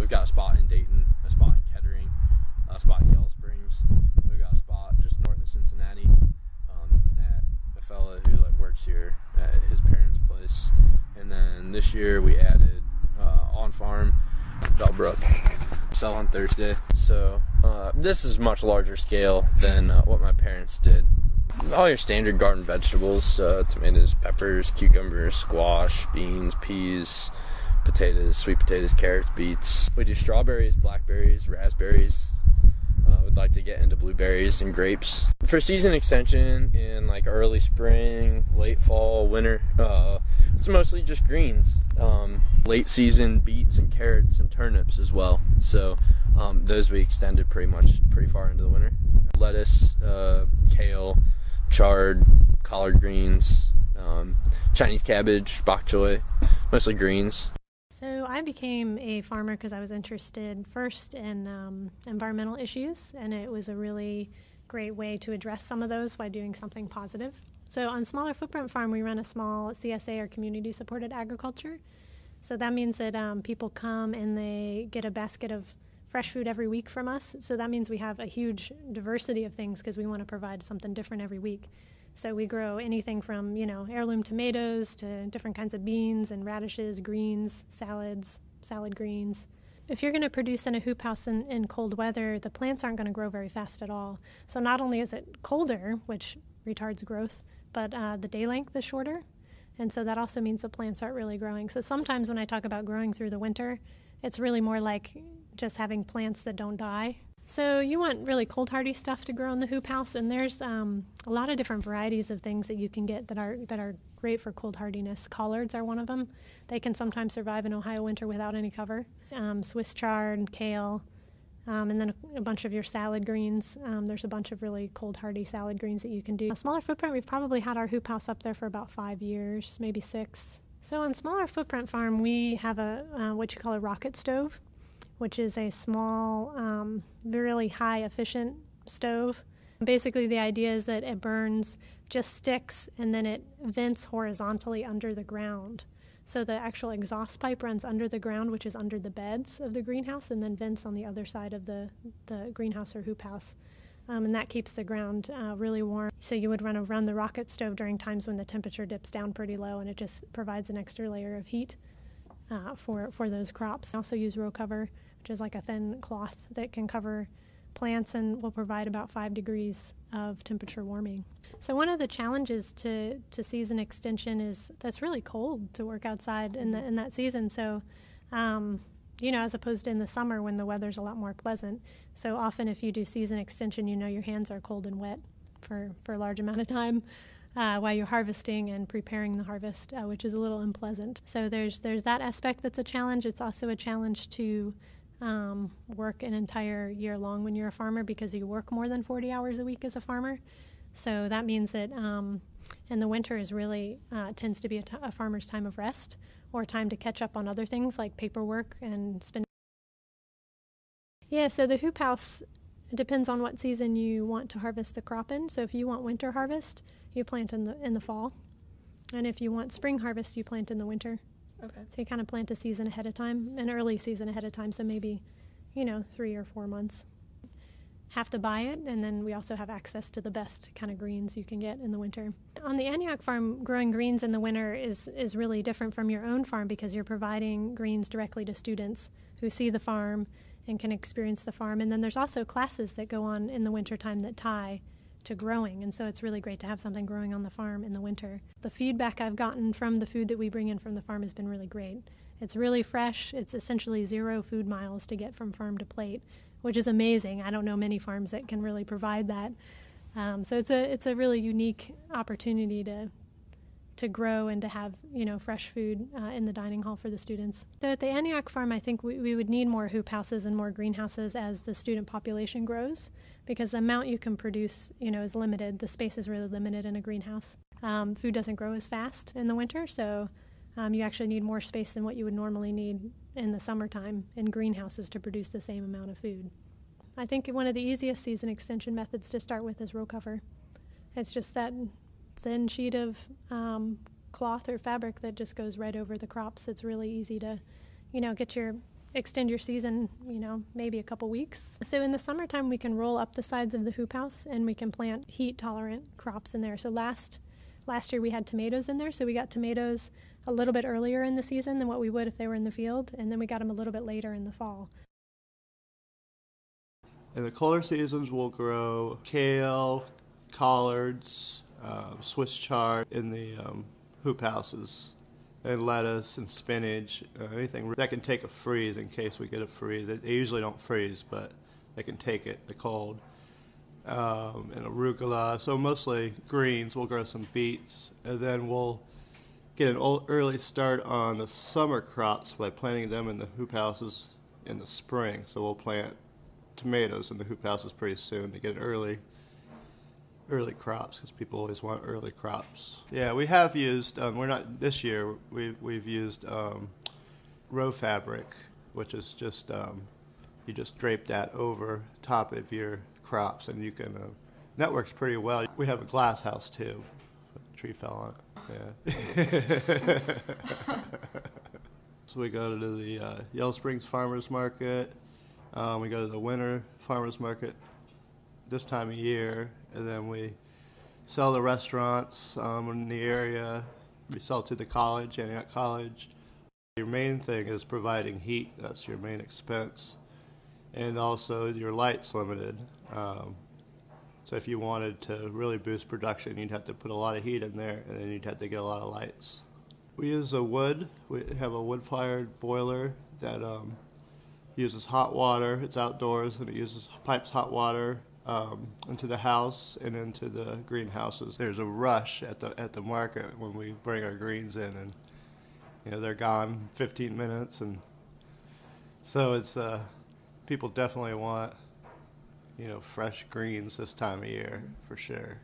We've got a spot in Dayton, a spot in Kettering, a spot in Yellow Springs. We've got a spot just north of Cincinnati at a fella who works here at his parents' place. And then this year we added on farm Bellbrook. Sell on Thursday. So this is much larger scale than what my parents did. All your standard garden vegetables, tomatoes, peppers, cucumbers, squash, beans, peas, potatoes, sweet potatoes, carrots, beets. We do strawberries, blackberries, raspberries. We'd like to get into blueberries and grapes. For season extension in early spring, late fall, winter, it's mostly just greens. Late season beets and carrots and turnips as well. So those we extended pretty far into the winter. Lettuce, kale, chard, collard greens, Chinese cabbage, bok choy, mostly greens. So I became a farmer because I was interested first in environmental issues, and it was a really great way to address some of those by doing something positive. So on Smaller Footprint Farm, we run a small CSA, or community-supported agriculture. So that means that people come and they get a basket of fresh food every week from us. So that means we have a huge diversity of things because we want to provide something different every week. So we grow anything from, heirloom tomatoes to different kinds of beans and radishes, greens, salads, salad greens. If you're going to produce in a hoop house in cold weather, the plants aren't going to grow very fast at all. So not only is it colder, which retards growth, but the day length is shorter. And so that also means the plants aren't really growing. So sometimes when I talk about growing through the winter, it's really more like just having plants that don't die. So you want really cold hardy stuff to grow in the hoop house, and there's a lot of different varieties of things that you can get that are great for cold hardiness. Collards are one of them. They can sometimes survive an Ohio winter without any cover. Swiss chard, kale, and then a bunch of your salad greens. There's a bunch of really cold hardy salad greens that you can do. A Smaller Footprint, we've probably had our hoop house up there for about 5 years, maybe 6. So on Smaller Footprint Farm, we have what you call a rocket stove, which is a small, really high efficient stove. Basically the idea is that it burns just sticks and then it vents horizontally under the ground. So the actual exhaust pipe runs under the ground, which is under the beds of the greenhouse, and then vents on the other side of the greenhouse or hoop house. And that keeps the ground really warm. So you would run the rocket stove during times when the temperature dips down pretty low, and it just provides an extra layer of heat for those crops. I also use row cover, which is like a thin cloth that can cover plants and will provide about 5 degrees of temperature warming. So one of the challenges to season extension is that's really cold to work outside in that season. So, as opposed to in the summer when the weather's a lot more pleasant. So often if you do season extension, your hands are cold and wet for a large amount of time while you're harvesting and preparing the harvest, which is a little unpleasant. So there's that aspect that's a challenge. It's also a challenge to work an entire year long when you're a farmer because you work more than 40 hours a week as a farmer. So that means that in the winter is really tends to be a farmer's time of rest or time to catch up on other things like paperwork and spending. Yeah, so the hoop house depends on what season you want to harvest the crop in. So if you want winter harvest, you plant in the fall. And if you want spring harvest, you plant in the winter. Okay. So you kind of plant a season ahead of time, an early season ahead of time, so maybe, 3 or 4 months. Have to buy it, and then we also have access to the best kind of greens you can get in the winter. On the Antioch farm, growing greens in the winter is really different from your own farm because you're providing greens directly to students who see the farm and can experience the farm. And then there's also classes that go on in the wintertime that tie to growing, and so it's really great to have something growing on the farm in the winter. The feedback I've gotten from the food that we bring in from the farm has been really great. It's really fresh. It's essentially 0 food miles to get from farm to plate, which is amazing. I don't know many farms that can really provide that. So it's a really unique opportunity to grow and to have fresh food in the dining hall for the students. So at the Antioch farm, I think we would need more hoop houses and more greenhouses as the student population grows, because the amount you can produce is limited. The space is really limited in a greenhouse. Food doesn't grow as fast in the winter, so you actually need more space than what you would normally need in the summertime in greenhouses to produce the same amount of food. I think one of the easiest season extension methods to start with is row cover. It's just that thin sheet of cloth or fabric that just goes right over the crops. It's really easy to, get your extend your season, maybe a couple weeks. So in the summertime, we can roll up the sides of the hoop house and we can plant heat-tolerant crops in there. So last year we had tomatoes in there, so we got tomatoes a little bit earlier in the season than what we would if they were in the field, and then we got them a little bit later in the fall. In the colder seasons, we'll grow kale, collards, Swiss chard in the hoop houses, and lettuce and spinach, anything that can take a freeze in case we get a freeze. They usually don't freeze, but they can take it, the cold. And arugula, so mostly greens. We'll grow some beets, and then we'll get an early start on the summer crops by planting them in the hoop houses in the spring. So we'll plant tomatoes in the hoop houses pretty soon to get early crops, because people always want early crops. Yeah, we have used, we're not, this year, we've used row fabric, which is just, you just drape that over top of your crops, and you can, that works pretty well. We have a glass house too. A tree fell on it. Yeah. So we go to the Yellow Springs Farmers Market. We go to the winter farmers market this time of year, and then we sell to restaurants in the area. We sell to the college, Antioch College. Your main thing is providing heat. That's your main expense. And also your light's limited. So if you wanted to really boost production, you'd have to put a lot of heat in there, and then you'd have to get a lot of lights. We use a wood. We have a wood-fired boiler that uses hot water. It's outdoors, and it pipes hot water into the house and into the greenhouses. There's a rush at the market when we bring our greens in, and they're gone 15 minutes, and so it's people definitely want fresh greens this time of year for sure.